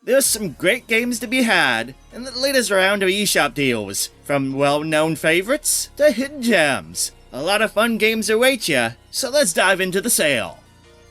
There's some great games to be had in the latest round of eShop deals, from well-known favorites to hidden gems. A lot of fun games await you, so let's dive into the sale.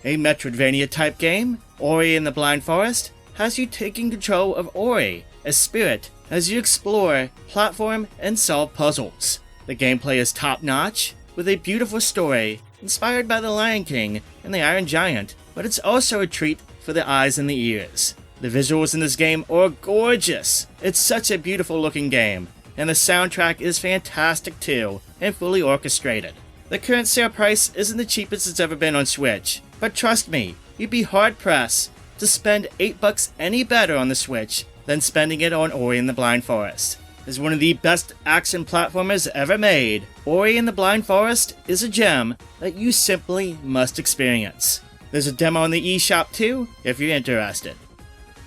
A Metroidvania-type game, Ori and the Blind Forest, has you taking control of Ori, a spirit, as you explore, platform, and solve puzzles. The gameplay is top-notch, with a beautiful story, inspired by The Lion King and the Iron Giant, but it's also a treat for the eyes and the ears. The visuals in this game are gorgeous. It's such a beautiful looking game, and the soundtrack is fantastic too, and fully orchestrated. The current sale price isn't the cheapest it's ever been on Switch, but trust me, you'd be hard pressed to spend $8 any better on the Switch than spending it on Ori and the Blind Forest. It's one of the best action platformers ever made. Ori and the Blind Forest is a gem that you simply must experience. There's a demo in the eShop too, if you're interested.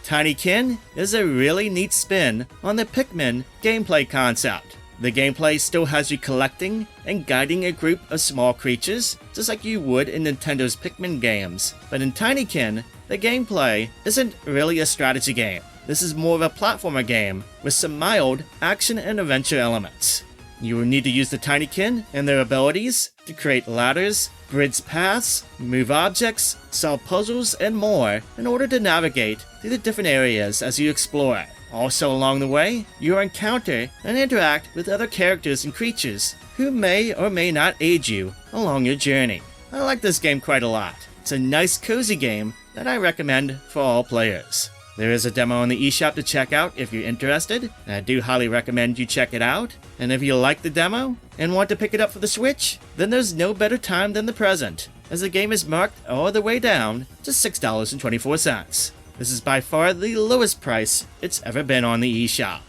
Tinykin is a really neat spin on the Pikmin gameplay concept. The gameplay still has you collecting and guiding a group of small creatures, just like you would in Nintendo's Pikmin games. But in Tinykin, the gameplay isn't really a strategy game. This is more of a platformer game with some mild action and adventure elements. You will need to use the Tinykin and their abilities to create ladders, bridge paths, move objects, solve puzzles, and more in order to navigate through the different areas as you explore. Also along the way, you'll encounter and interact with other characters and creatures who may or may not aid you along your journey. I like this game quite a lot. It's a nice cozy game that I recommend for all players. There is a demo on the eShop to check out if you're interested, and I do highly recommend you check it out. And if you like the demo and want to pick it up for the Switch, then there's no better time than the present, as the game is marked all the way down to $6.24. This is by far the lowest price it's ever been on the eShop.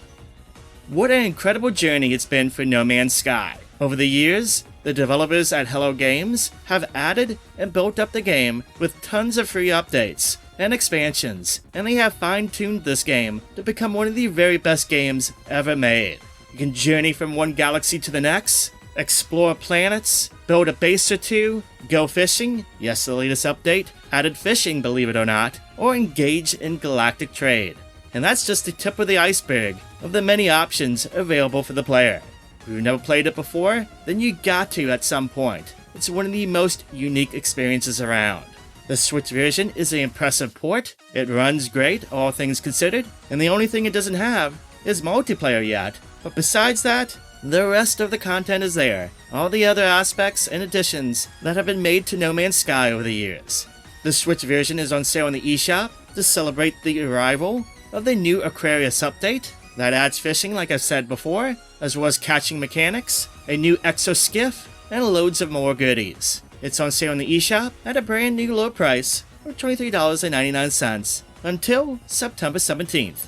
What an incredible journey it's been for No Man's Sky. Over the years, the developers at Hello Games have added and built up the game with tons of free updates and expansions, and they have fine-tuned this game to become one of the very best games ever made. You can journey from one galaxy to the next, explore planets, build a base or two, go fishing, yes, the latest update added fishing, believe it or not, or engage in galactic trade. And that's just the tip of the iceberg of the many options available for the player. If you've never played it before, then you got to at some point. It's one of the most unique experiences around. The Switch version is an impressive port, it runs great, all things considered, and the only thing it doesn't have is multiplayer yet. But besides that, the rest of the content is there, all the other aspects and additions that have been made to No Man's Sky over the years. The Switch version is on sale in the eShop to celebrate the arrival of the new Aquarius update that adds fishing like I've said before, as well as catching mechanics, a new exoskiff, and loads of more goodies. It's on sale in the eShop at a brand new low price of $23.99 until September 17th.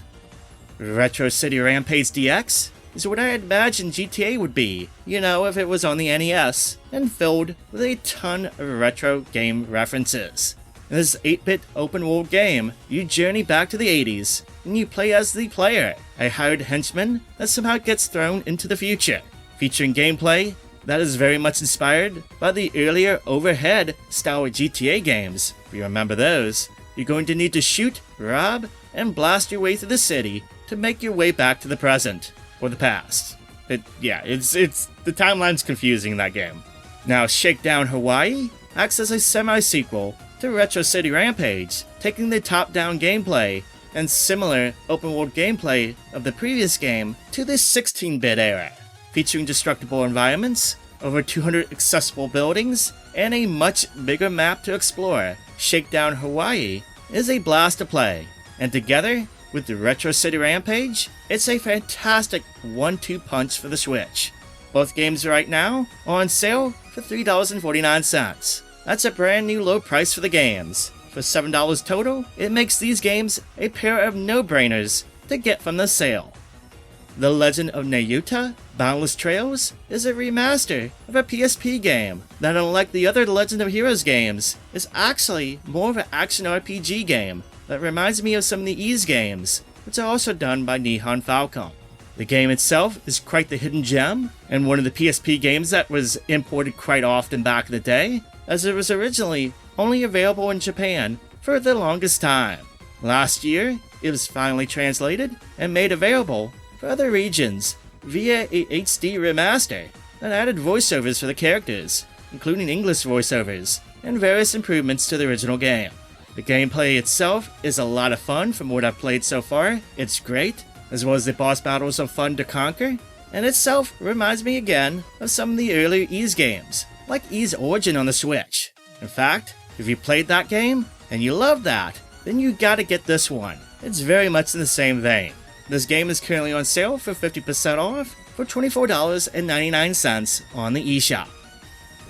Retro City Rampage DX is what I imagined GTA would be, if it was on the NES, and filled with a ton of retro game references. In this 8-bit open-world game, you journey back to the 80s, and you play as the player, a hired henchman that somehow gets thrown into the future, featuring gameplay that is very much inspired by the earlier overhead style GTA games. If you remember those, you're going to need to shoot, rob, and blast your way through the city to make your way back to the present, or the past. The timeline's confusing in that game. Now, Shakedown Hawaii acts as a semi-sequel to Retro City Rampage, taking the top-down gameplay and similar open-world gameplay of the previous game to the 16-bit era, featuring destructible environments, over 200 accessible buildings, and a much bigger map to explore. Shakedown Hawaii is a blast to play, and together with the Retro City Rampage, it's a fantastic 1-2 punch for the Switch. Both games right now are on sale for $3.49. That's a brand new low price for the games. For $7 total, it makes these games a pair of no-brainers to get from the sale. The Legend of Nayuta, Boundless Trails is a remaster of a PSP game that, unlike the other Legend of Heroes games, is actually more of an action RPG game that reminds me of some of the Ys games, which are also done by Nihon Falcom. The game itself is quite the hidden gem, and one of the PSP games that was imported quite often back in the day, as it was originally only available in Japan for the longest time. Last year, it was finally translated and made available for other regions via a HD remaster that added voiceovers for the characters, including English voiceovers, and various improvements to the original game. The gameplay itself is a lot of fun from what I've played so far. It's great, as well as the boss battles are fun to conquer, and itself reminds me again of some of the earlier Ys games, like Ys Origin on the Switch. In fact, if you played that game and you love that, then you gotta get this one. It's very much in the same vein. This game is currently on sale for 50% off for $24.99 on the eShop.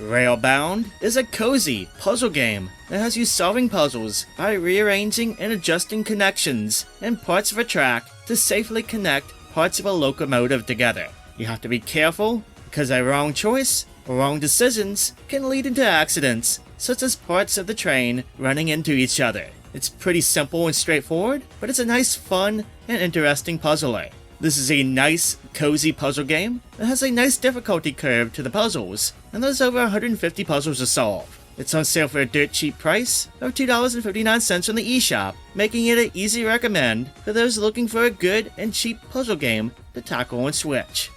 Railbound is a cozy puzzle game that has you solving puzzles by rearranging and adjusting connections and parts of a track to safely connect parts of a locomotive together. You have to be careful because a wrong choice or wrong decisions can lead into accidents, such as parts of the train running into each other. It's pretty simple and straightforward, but it's a nice, fun, and interesting puzzler. This is a nice, cozy puzzle game that has a nice difficulty curve to the puzzles, and there's over 150 puzzles to solve. It's on sale for a dirt cheap price of $2.59 on the eShop, making it an easy recommend for those looking for a good and cheap puzzle game to tackle on Switch.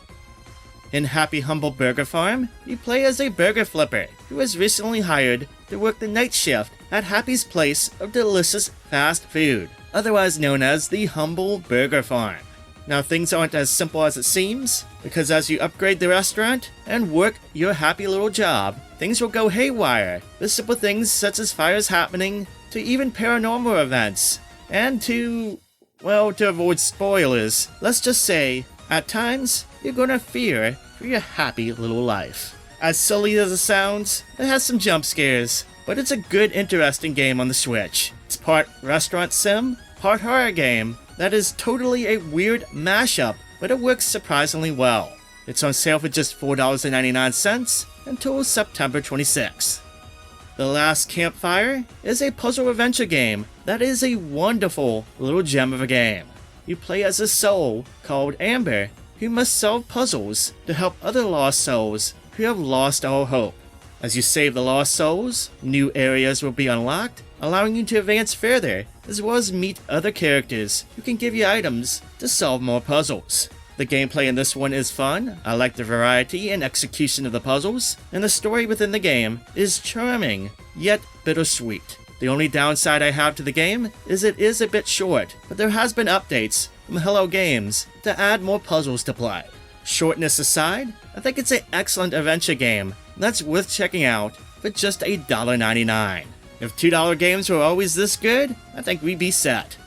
In Happy Humble Burger Farm, you play as a burger flipper who was recently hired to work the night shift at Happy's place of delicious fast food, otherwise known as the Humble Burger Farm. Now, things aren't as simple as it seems, because as you upgrade the restaurant and work your happy little job, things will go haywire, with simple things such as fires happening, to even paranormal events, and to avoid spoilers, let's just say, at times, you're gonna fear for your happy little life. As silly as it sounds, it has some jump scares, but it's a good, interesting game on the Switch. It's part restaurant sim, part horror game that is totally a weird mashup, but it works surprisingly well. It's on sale for just $4.99 until September 26th. The Last Campfire is a puzzle adventure game that is a wonderful little gem of a game. You play as a soul called Amber, who must solve puzzles to help other lost souls who have lost all hope. As you save the lost souls, new areas will be unlocked, allowing you to advance further, as well as meet other characters who can give you items to solve more puzzles. The gameplay in this one is fun. I like the variety and execution of the puzzles, and the story within the game is charming, yet bittersweet. The only downside I have to the game is it is a bit short, but there has been updates from Hello Games to add more puzzles to play. Shortness aside, I think it's an excellent adventure game that's worth checking out for just $1.99. If $2 games were always this good, I think we'd be set.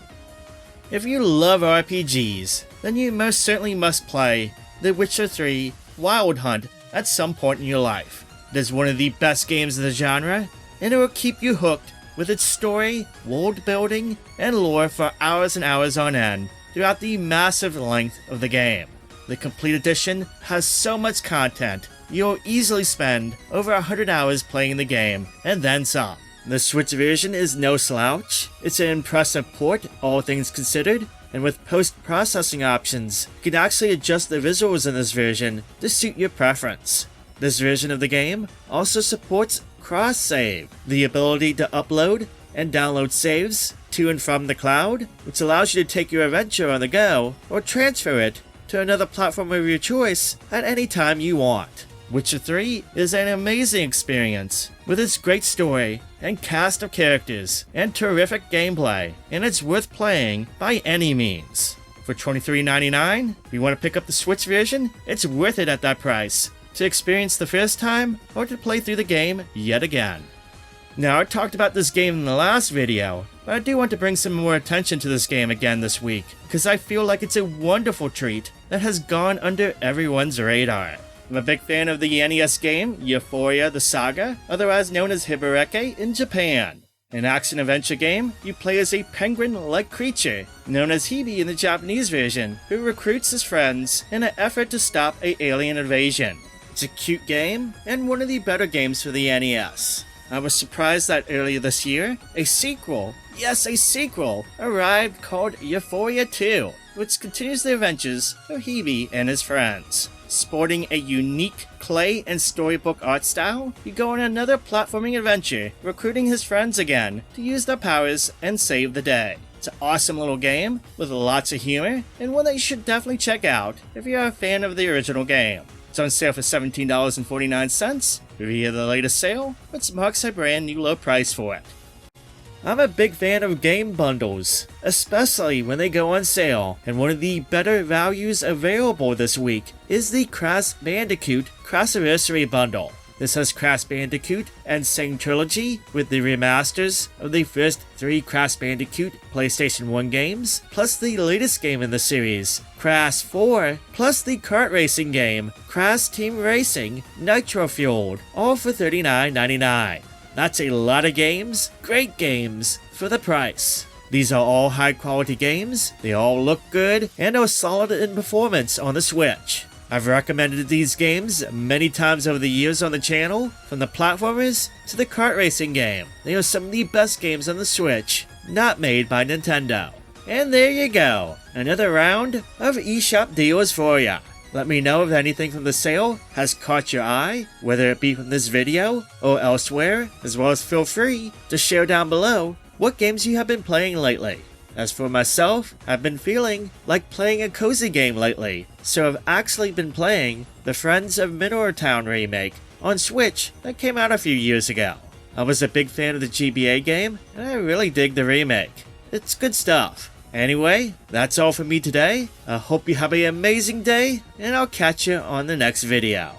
If you love RPGs, then you most certainly must play The Witcher 3 Wild Hunt at some point in your life. It is one of the best games of the genre, and it will keep you hooked with its story, world building, and lore for hours and hours on end throughout the massive length of the game. The complete edition has so much content, you'll easily spend over 100 hours playing the game, and then some. The Switch version is no slouch. It's an impressive port, all things considered, and with post-processing options, you can actually adjust the visuals in this version to suit your preference. This version of the game also supports cross-save, the ability to upload and download saves to and from the cloud, which allows you to take your adventure on the go or transfer it to another platform of your choice at any time you want. Witcher 3 is an amazing experience with its great story and cast of characters and terrific gameplay, and it's worth playing by any means. For $23.99, if you want to pick up the Switch version, it's worth it at that price to experience the first time or to play through the game yet again. Now, I talked about this game in the last video, but I do want to bring some more attention to this game again this week, because I feel like it's a wonderful treat that has gone under everyone's radar. I'm a big fan of the NES game, Ufouria the Saga, otherwise known as Hibareke in Japan. An action-adventure game, you play as a penguin-like creature, known as Hibi in the Japanese version, who recruits his friends in an effort to stop an alien invasion. It's a cute game, and one of the better games for the NES. I was surprised that earlier this year, a sequel, yes, a sequel, arrived called Ufouria 2, which continues the adventures of Hibi and his friends. Sporting a unique clay and storybook art style, you go on another platforming adventure, recruiting his friends again to use their powers and save the day. It's an awesome little game with lots of humor, and one that you should definitely check out if you're a fan of the original game. It's on sale for $17.49. Via the latest sale, which marks a brand new low price for it. I'm a big fan of game bundles, especially when they go on sale, and one of the better values available this week is the Crash Bandicoot Crashiversary bundle. This has Crash Bandicoot and Sing Trilogy with the remasters of the first 3 Crash Bandicoot PlayStation 1 games, plus the latest game in the series, Crash 4, plus the kart racing game, Crash Team Racing Nitro Fueled, all for $39.99. That's a lot of games, great games, for the price. These are all high quality games, they all look good, and are solid in performance on the Switch. I've recommended these games many times over the years on the channel, from the platformers to the kart racing game. They are some of the best games on the Switch, not made by Nintendo. And there you go, another round of eShop deals for ya. Let me know if anything from the sale has caught your eye, whether it be from this video or elsewhere, as well as feel free to share down below what games you have been playing lately. As for myself, I've been feeling like playing a cozy game lately, so I've actually been playing the Friends of Mineral Town remake on Switch that came out a few years ago. I was a big fan of the GBA game, and I really dig the remake. It's good stuff. Anyway, that's all for me today. I hope you have an amazing day, and I'll catch you on the next video.